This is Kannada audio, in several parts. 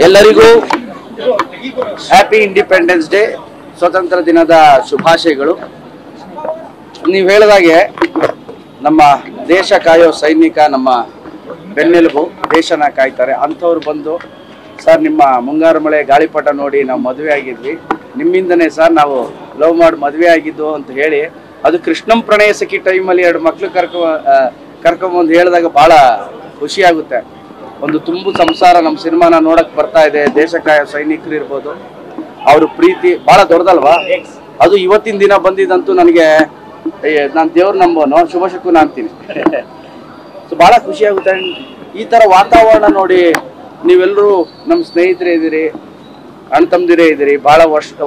ಎಲ್ಲರಿಗೂ ಹ್ಯಾಪಿ ಇಂಡಿಪೆಂಡೆನ್ಸ್ ಡೇ, ಸ್ವತಂತ್ರ ದಿನದ ಶುಭಾಶಯಗಳು. ನೀವು ಹೇಳಿದಾಗೆ ನಮ್ಮ ದೇಶ ಕಾಯೋ ಸೈನಿಕ ನಮ್ಮ ಬೆನ್ನೆಲುಬು, ದೇಶನ ಕಾಯ್ತಾರೆ ಅಂಥವ್ರು ಬಂದು, ಸರ್ ನಿಮ್ಮ ಮುಂಗಾರು ಮಳೆ ಗಾಳಿಪಟ ನೋಡಿ ನಾವು ಮದುವೆ ಆಗಿದ್ವಿ, ನಿಮ್ಮಿಂದನೇ ಸರ್ ನಾವು ಲವ್ ಮಾಡಿ ಮದುವೆ ಆಗಿದ್ದು ಅಂತ ಹೇಳಿ, ಅದು ಕೃಷ್ಣಂ ಪ್ರಣಯ ಸಖಿ ಟೈಮಲ್ಲಿ 2 ಮಕ್ಳು ಕರ್ಕೊಂಬಂದು ಹೇಳಿದಾಗ ಭಾಳ ಖುಷಿಯಾಗುತ್ತೆ. ಒಂದು ತುಂಬು ಸಂಸಾರ ನಮ್ಮ ಸಿನಿಮಾನ ನೋಡಕ್ ಬರ್ತಾ ಇದೆ. ದೇಶ ಕಾಯೋ ಸೈನಿಕರು ಇರ್ಬೋದು, ಅವ್ರ ಪ್ರೀತಿ ಭಾಳ ದೊಡ್ಡದಲ್ವಾ. ಅದು ಇವತ್ತಿನ ದಿನ ಬಂದಿದ್ದಂತೂ ನನಗೆ, ನಾನು ದೇವ್ರ ನಂಬೋನು, ಶುಭ ಶಕುನ ಅಂತೀನಿ. ಸೊ ಭಾಳ ಖುಷಿಯಾಗುತ್ತೆ. ಈ ಥರ ವಾತಾವರಣ ನೋಡಿ, ನೀವೆಲ್ಲರೂ ನಮ್ಮ ಸ್ನೇಹಿತರೇ ಇದ್ದೀರಿ, ಅಣ್ಣ ತಮ್ಮದಿರೇ ಇದ್ದೀರಿ, ಭಾಳ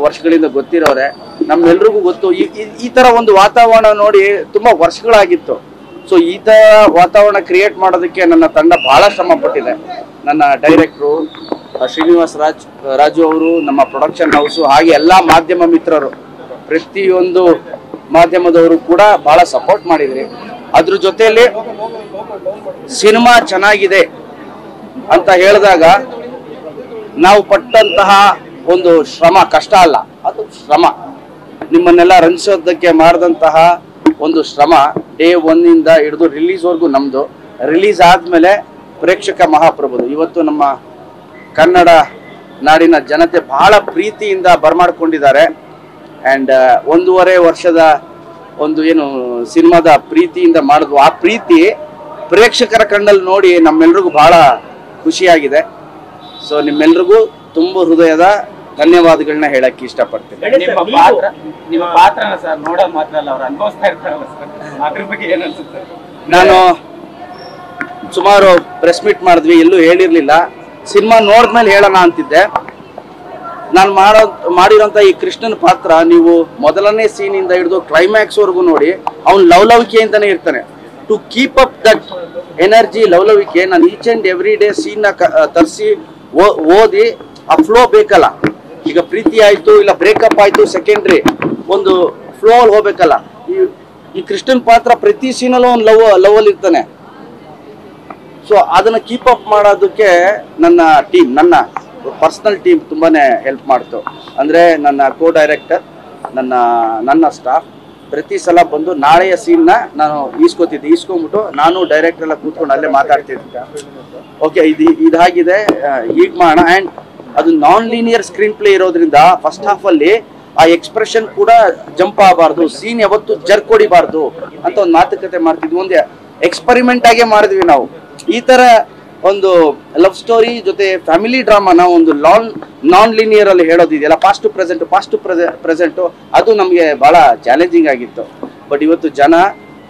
ವರ್ಷಗಳಿಂದ ಗೊತ್ತಿರೋರೆ, ನಮ್ಮೆಲ್ರಿಗೂ ಗೊತ್ತು. ಈ ಥರ ಒಂದು ವಾತಾವರಣ ನೋಡಿ ತುಂಬ ವರ್ಷಗಳಾಗಿತ್ತು. ಸೊ ಈ ಥರ ವಾತಾವರಣ ಕ್ರಿಯೇಟ್ ಮಾಡೋದಕ್ಕೆ ನನ್ನ ತಂಡ ಭಾಳ ಶ್ರಮ ಪಟ್ಟಿದೆ. ನನ್ನ ಡೈರೆಕ್ಟ್ರು ಶ್ರೀನಿವಾಸ್ ರಾಜು ಅವರು, ನಮ್ಮ ಪ್ರೊಡಕ್ಷನ್ ಹೌಸು, ಹಾಗೆ ಎಲ್ಲ ಮಾಧ್ಯಮ ಮಿತ್ರರು, ಪ್ರತಿಯೊಂದು ಮಾಧ್ಯಮದವರು ಕೂಡ ಭಾಳ ಸಪೋರ್ಟ್ ಮಾಡಿದ್ರಿ. ಅದ್ರ ಜೊತೆಯಲ್ಲಿ ಸಿನಿಮಾ ಚೆನ್ನಾಗಿದೆ ಅಂತ ಹೇಳಿದಾಗ ನಾವು ಪಟ್ಟಂತಹ ಒಂದು ಶ್ರಮ ಕಷ್ಟ ಅಲ್ಲ, ಅದು ಶ್ರಮ. ನಿಮ್ಮನ್ನೆಲ್ಲ ರಂಜಿಸೋದಕ್ಕೆ ಮಾಡಿದಂತಹ ಒಂದು ಶ್ರಮ ಡೇ 1 ಇಂದ ಹಿಡಿದು ರಿಲೀಸ್ವರೆಗೂ ನಮ್ಮದು. ರಿಲೀಸ್ ಆದಮೇಲೆ ಪ್ರೇಕ್ಷಕ ಮಹಾಪ್ರಭುದು. ಇವತ್ತು ನಮ್ಮ ಕನ್ನಡ ನಾಡಿನ ಜನತೆ ಬಹಳ ಪ್ರೀತಿಯಿಂದ ಬರಮಾಡ್ಕೊಂಡಿದ್ದಾರೆ. ಆ್ಯಂಡ್ 1.5 ವರ್ಷದ ಒಂದು ಏನು ಸಿನಿಮಾದ ಪ್ರೀತಿಯಿಂದ ಮಾಡಿದ್ವು, ಆ ಪ್ರೀತಿ ಪ್ರೇಕ್ಷಕರ ಕಣ್ಣಲ್ಲಿ ನೋಡಿ ನಮ್ಮೆಲ್ರಿಗೂ ಬಹಳ ಖುಷಿಯಾಗಿದೆ. ಸೊ ನಿಮ್ಮೆಲ್ರಿಗೂ ತುಂಬ ಹೃದಯದ ಧನ್ಯವಾದಗಳನ್ನ ಹೇಳಕ್ಕೆ ಇಷ್ಟಪಡ್ತೀನಿ. ನಿಮ್ಮ ಪಾತ್ರನ ಸರ್ ನೋಡೋದು ಮಾತ್ರ ಅಲ್ಲ, ಅವ್ರು ಅನುಭವಿಸ್ತಾ ಇರ್ತಾರಲ್ಲ ಸರ್, ಅದ್ರ ಬಗ್ಗೆ ಏನು ಅನ್ಸುತ್ತೆ? ನಾನು ಸುಮಾರು ಪ್ರೆಸ್ ಮೀಟ್ ಮಾಡಿದ್ವಿ, ಎಲ್ಲೂ ಹೇಳಿರ್ಲಿಲ್ಲ. ಸಿನಿಮಾ ನೋಡಿದ್ಮೇಲೆ ಹೇಳೋಣ ಅಂತಿದ್ದೆ. ನಾನು ಮಾಡಿರೋಂಥ ಈ ಕೃಷ್ಣನ ಪಾತ್ರ ನೀವು ಮೊದಲನೇ ಸೀನಿಂದ ಹಿಡಿದು ಕ್ಲೈಮ್ಯಾಕ್ಸ್ವರೆಗೂ ನೋಡಿ, ಅವ್ನು ಲವಲವಿಕೆಯಿಂದನೇ ಇರ್ತಾನೆ. To keep up that energy, ಲವಲವಿಕೆ, ನಾನು ಈಚ್ ಆ್ಯಂಡ್ ಎವ್ರಿ ಡೇ ಸೀನ್ನ ತರಿಸಿ ಓದಿ ಆ ಫ್ಲೋ ಬೇಕಲ್ಲ. ಈಗ ಪ್ರೀತಿ ಆಯಿತು ಇಲ್ಲ ಬ್ರೇಕಪ್ ಆಯಿತು ಸೆಕೆಂಡ್ರಿ, ಒಂದು ಫ್ಲೋ ಅಲ್ಲಿ ಹೋಗ್ಬೇಕಲ್ಲ. ಈ ಕೃಷ್ಣನ್ ಪಾತ್ರ ಪ್ರತಿ ಸೀನಲ್ಲೂ ಒಂದು ಲವಲ್ಲಿ ಇರ್ತಾನೆ. ಸೊ ಅದನ್ನು ಕೀಪ್ ಅಪ್ ಮಾಡೋದಕ್ಕೆ ನನ್ನ ಟೀಮ್, ನನ್ನ ಪರ್ಸನಲ್ ಟೀಮ್ ತುಂಬಾನೇ ಹೆಲ್ಪ್ ಮಾಡ್ತು. ಅಂದರೆ ನನ್ನ ಕೋ ಡೈರೆಕ್ಟರ್, ನನ್ನ ಸ್ಟಾಫ್ ಪ್ರತಿ ಸಲ ಬಂದು ನಾಳೆಯ ಸೀನ್ನ ನಾನು ಈಸ್ಕೊಂಬಿಟ್ಟು ನಾನು ಡೈರೆಕ್ಟರ್ ಎಲ್ಲ ಕೂತ್ಕೊಂಡು ಅಲ್ಲೇ ಮಾತಾಡ್ತಿದ್ದೆ. ಓಕೆ, ಇದಾಗಿದೆ, ಹೀಗೆ ಮಾಡೋಣ. ಆ್ಯಂಡ್ ಅದು ನಾನ್ ಲೀನಿಯರ್ ಸ್ಕ್ರೀನ್ ಪ್ಲೇ ಇರೋದ್ರಿಂದ ಫಸ್ಟ್ ಹಾಫಲ್ಲಿ ಆ ಎಕ್ಸ್ಪ್ರೆಷನ್ ಕೂಡ ಜಂಪ್ ಆಗಬಾರ್ದು, ಸೀನ್ ಯಾವತ್ತು ಜರ್ಕ್ ಹೊಡಿಬಾರ್ದು ಅಂತ ಒಂದು ಮಾತುಕತೆ ಮಾಡ್ತಿದ್ವಿ. ಒಂದು ಎಕ್ಸ್ಪರಿಮೆಂಟ್ ಆಗೇ ಮಾಡಿದ್ವಿ ನಾವು. ಈ ಥರ ಒಂದು ಲವ್ ಸ್ಟೋರಿ ಜೊತೆ ಫ್ಯಾಮಿಲಿ ಡ್ರಾಮಾನ ಒಂದು ನಾನ್ ಲೀನಿಯರ್ ಅಲ್ಲಿ ಹೇಳೋದಿದೆಯಲ್ಲ, ಪಾಸ್ಟ್ ಟು ಪ್ರೆಸೆಂಟು, ಅದು ನಮಗೆ ಭಾಳ ಚಾಲೆಂಜಿಂಗ್ ಆಗಿತ್ತು. ಬಟ್ ಇವತ್ತು ಜನ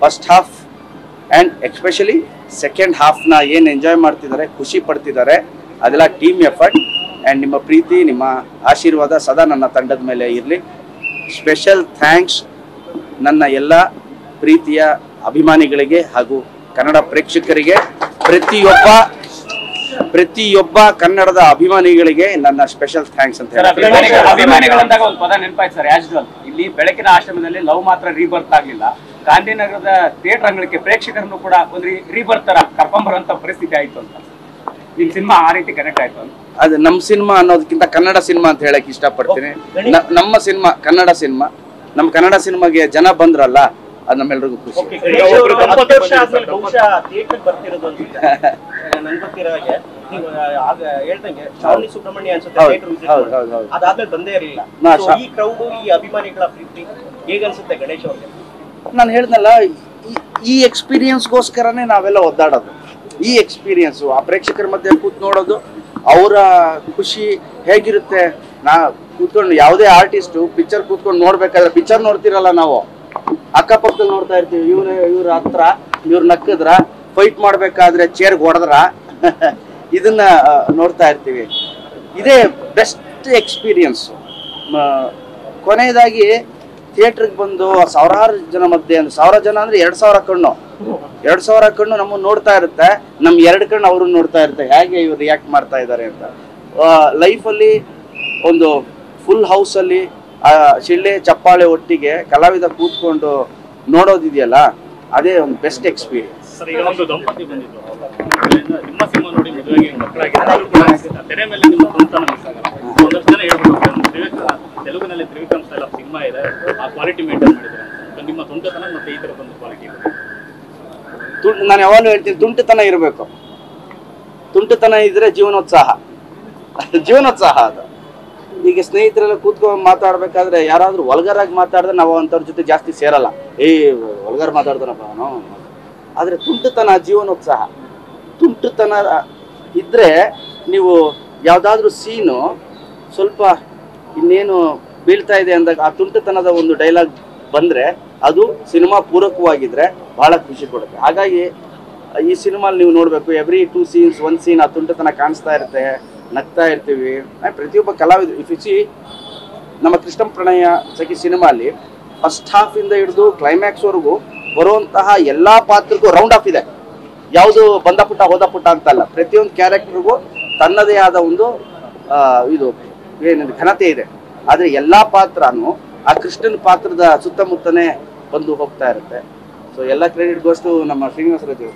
first half and especially second ಹಾಫ್ನ ಏನು ಎಂಜಾಯ್ ಮಾಡ್ತಿದ್ದಾರೆ, ಖುಷಿ ಪಡ್ತಿದ್ದಾರೆ. ಅದೆಲ್ಲ ಟೀಮ್ ಎಫರ್ಟ್. ಆ್ಯಂಡ್ ನಿಮ್ಮ ಪ್ರೀತಿ, ನಿಮ್ಮ ಆಶೀರ್ವಾದ ಸದಾ ನನ್ನ ತಂಡದ ಮೇಲೆ ಇರಲಿ. ಸ್ಪೆಷಲ್ ಥ್ಯಾಂಕ್ಸ್ ನನ್ನ ಎಲ್ಲ ಪ್ರೀತಿಯ ಅಭಿಮಾನಿಗಳಿಗೆ ಹಾಗೂ ಕನ್ನಡ ಪ್ರೇಕ್ಷಕರಿಗೆ, ಪ್ರತಿಯೊಬ್ಬ ಕನ್ನಡದ ಅಭಿಮಾನಿಗಳಿಗೆ ನನ್ನ ಸ್ಪೆಷಲ್ ಥ್ಯಾಂಕ್ಸ್ ಅಂತ ಹೇಳಿ. ಅಭಿಮಾನಿಗಳಂದಾಗ ಒಂದು ಪದ ನೆನಪಾಯ್ತು ಸರ್, ಯಾಜ್ವಲ್. ಇಲ್ಲಿ ಬೆಳಕಿನ ಆಶ್ರಮದಲ್ಲಿ ಲವ್ ಮಾತ್ರ ರೀಬರ್ತ್ ಆಗಲಿಲ್ಲ, ಗಾಂಧಿನಗರದ ಥಿಯೇಟರ್ ಅಂಗಳಕ್ಕೆ ಪ್ರೇಕ್ಷಕರನ್ನು ಕೂಡ ಒಂದು ರೀಬರ್ತ್ ತರ ಕರ್ಕೊಂಬರುವಂತ ಪರಿಸ್ಥಿತಿ ಆಯ್ತು ಅಂತ. ನಿಮ್ ಸಿನಿಮಾ ಆ ರೀತಿ ಕನೆಕ್ಟ್ ಆಯ್ತು ಅಂತ. ಅದು ನಮ್ಮ ಸಿನಿಮಾ ಅನ್ನೋದಕ್ಕಿಂತ ಕನ್ನಡ ಸಿನಿಮಾ ಅಂತ ಹೇಳಕ್ ಇಷ್ಟಪಡ್ತೀನಿ. ನಮ್ಮ ಸಿನಿಮಾ ಕನ್ನಡ ಸಿನಿಮಾ, ನಮ್ಮ ಕನ್ನಡ ಸಿನಿಮಾಗೆ ಜನ ಬಂದ್ರಲ್ಲ, ಅದು ನಮ್ಮೆಲ್ರಿಗೂ ಖುಷಿ. ನಾನು ಹೇಳ್ದಲ್ಲ, ಈ ಎಕ್ಸ್ಪೀರಿಯನ್ಸ್ಗೋಸ್ಕರನೇ ನಾವೆಲ್ಲ ಒದ್ದಾಡೋದು. ಈ ಎಕ್ಸ್ಪೀರಿಯನ್ಸು ಆ ಪ್ರೇಕ್ಷಕರ ಮಧ್ಯೆ ಕೂತ್ ನೋಡೋದು, ಅವರ ಖುಷಿ ಹೇಗಿರುತ್ತೆ. ನಾ ಕೂತ್ಕೊಂಡು ಯಾವುದೇ ಆರ್ಟಿಸ್ಟು ಪಿಕ್ಚರ್ ಕೂತ್ಕೊಂಡು ನೋಡ್ಬೇಕಾದ್ರೆ, ಪಿಕ್ಚರ್ ನೋಡ್ತಿರಲ್ಲ ನಾವು, ಅಕ್ಕಪಕ್ಕದಲ್ಲಿ ನೋಡ್ತಾ ಇರ್ತೀವಿ. ಇವ್ರ ಹತ್ರ ಇವ್ರು ನಕ್ಕದ್ರ, ಫೈಟ್ ಮಾಡ್ಬೇಕಾದ್ರೆ ಚೇರ್ಗೆ ಹೊಡೆದ್ರ, ಇದನ್ನ ನೋಡ್ತಾ ಇರ್ತೀವಿ. ಇದೇ ಬೆಸ್ಟ್ ಎಕ್ಸ್ಪೀರಿಯನ್ಸು. ಕೊನೆಯದಾಗಿ ಥಿಯೇಟ್ರಿಗೆ ಬಂದು ಸಾವಿರಾರು ಜನ ಮಧ್ಯೆ, 1000 ಜನ ಅಂದರೆ 2000 ಕಣ್ಣು ನಮ್ಮನ್ನು ನೋಡ್ತಾ ಇರುತ್ತೆ. ನಮ್ಮ 2 ಕಣ್ಣು ಅವರು ನೋಡ್ತಾ ಇರುತ್ತೆ, ಹೇಗೆ ಇವ್ರು ರಿಯಾಕ್ಟ್ ಮಾಡ್ತಾ ಇದ್ದಾರೆ ಅಂತ. ಲೈಫಲ್ಲಿ ಒಂದು ಫುಲ್ ಹೌಸಲ್ಲಿ ಶಿಳ್ಳೆ ಚಪ್ಪಾಳೆ ಒಟ್ಟಿಗೆ ಕಲಾವಿದ ಕೂತ್ಕೊಂಡು ನೋಡೋದಿದೆಯಲ್ಲ, ಅದೇ ಒಂದು ಬೆಸ್ಟ್ ಎಕ್ಸ್ಪೀರಿಯನ್ಸ್. ಮಕ್ಕಳಾಗಿದ್ದಾರೆ ತೆರೆ ಮೇಲೆ ನಿಮ್ಮ ಸ್ವಂತನ ಮಿಸ್ ಆಗಲ್ಲ. ಒಂದಷ್ಟು ಜನ ಹೇಳ್ಬೋದು ತೆಲುಗಿನಲ್ಲಿ ತ್ರಿವಿಕ್ರಮ್ ಸ್ಟೈಲ್ ಆಫ್ ಸಿನಿಮಾ ಇದೆ, ಆ ಕ್ವಾಲಿಟಿ ಮೇಂಟೈನ್ ಮಾಡಿದ್ದಾರೆ ಅಂತ. ನಿಮ್ಮ ಸ್ವಂತತನ ಮತ್ತೆ ಈ ತರ ಒಂದು ಕ್ವಾಲಿಟಿ ಇದೆ. ನಾನು ಯಾವಾಗಲೂ ಹೇಳ್ತೀನಿ, ತುಂಟತನ ಇರಬೇಕು. ತುಂಟತನ ಇದ್ರೆ ಜೀವನೋತ್ಸಾಹ ಅದು. ಈಗ ಸ್ನೇಹಿತರೆಲ್ಲ ಕೂತ್ಕೊಂಡು ಮಾತಾಡ್ಬೇಕಾದ್ರೆ ಯಾರಾದ್ರೂ ವಲ್ಗರಾಗಿ ಮಾತಾಡಿದ್ರೆ ನಾವು ಅಂಥವ್ರ ಜೊತೆ ಜಾಸ್ತಿ ಸೇರಲ್ಲ. ವಲ್ಗರ್ ಮಾತಾಡ್ತಾನಪ್ಪ ನಾವು. ಆದರೆ ತುಂಟತನ ಜೀವನೋತ್ಸಾಹ. ತುಂಟತನ ಇದ್ರೆ ನೀವು ಯಾವುದಾದ್ರೂ ಸೀನು ಸ್ವಲ್ಪ ಇನ್ನೇನು ಬೀಳ್ತಾ ಇದೆ ಅಂದಾಗ ಆ ತುಂಟತನದ ಒಂದು ಡೈಲಾಗ್ ಬಂದರೆ ಅದು ಸಿನಿಮಾ ಪೂರಕವಾಗಿದ್ರೆ ಬಹಳ ಖುಷಿ ಕೊಡುತ್ತೆ. ಹಾಗಾಗಿ ಈ ಸಿನಿಮಾಲಿ ನೀವು ನೋಡಬೇಕು, ಎವ್ರಿ 2 scenes 1 scene ಆ ತುಂಟತನ ಕಾಣಿಸ್ತಾ ಇರುತ್ತೆ, ನಗ್ತಾ ಇರ್ತೀವಿ. ಪ್ರತಿಯೊಬ್ಬ ಕಲಾವಿದರು ಇಫಿಸಿ ನಮ್ಮ ಕೃಷ್ಣ ಪ್ರಣಯ ಸಖಿ ಸಿನಿಮಾಲಿ ಫಸ್ಟ್ ಹಾಫಿಂದ ಹಿಡಿದು ಕ್ಲೈಮ್ಯಾಕ್ಸ್ವರೆಗೂ ಬರುವಂತಹ ಎಲ್ಲ ಪಾತ್ರಕ್ಕೂ ರೌಂಡ್ ಆಫ್ ಇದೆ. ಯಾವುದು ಬಂದ ಪುಟ್ಟ ಹೋದ ಪುಟ್ಟ ಅಂತಲ್ಲ, ಪ್ರತಿಯೊಂದು ಕ್ಯಾರೆಕ್ಟರ್ಗೂ ತನ್ನದೇ ಆದ ಒಂದು ಇದು ಏನಿದೆ ಘನತೆ ಇದೆ. ಆದರೆ ಎಲ್ಲ ಪಾತ್ರನೂ ಆ ಕೃಷ್ಣನ ಪಾತ್ರದ ಸುತ್ತಮುತ್ತನೇ ಬಂದು ಹೋಗ್ತಾ ಇರುತ್ತೆ. ಸೊ ಎಲ್ಲ ಕ್ರೆಡಿಟ್ ಗೋಸ್ಟು ನಮ್ಮ ಶ್ರೀನಿವಾಸ ರಾಜು.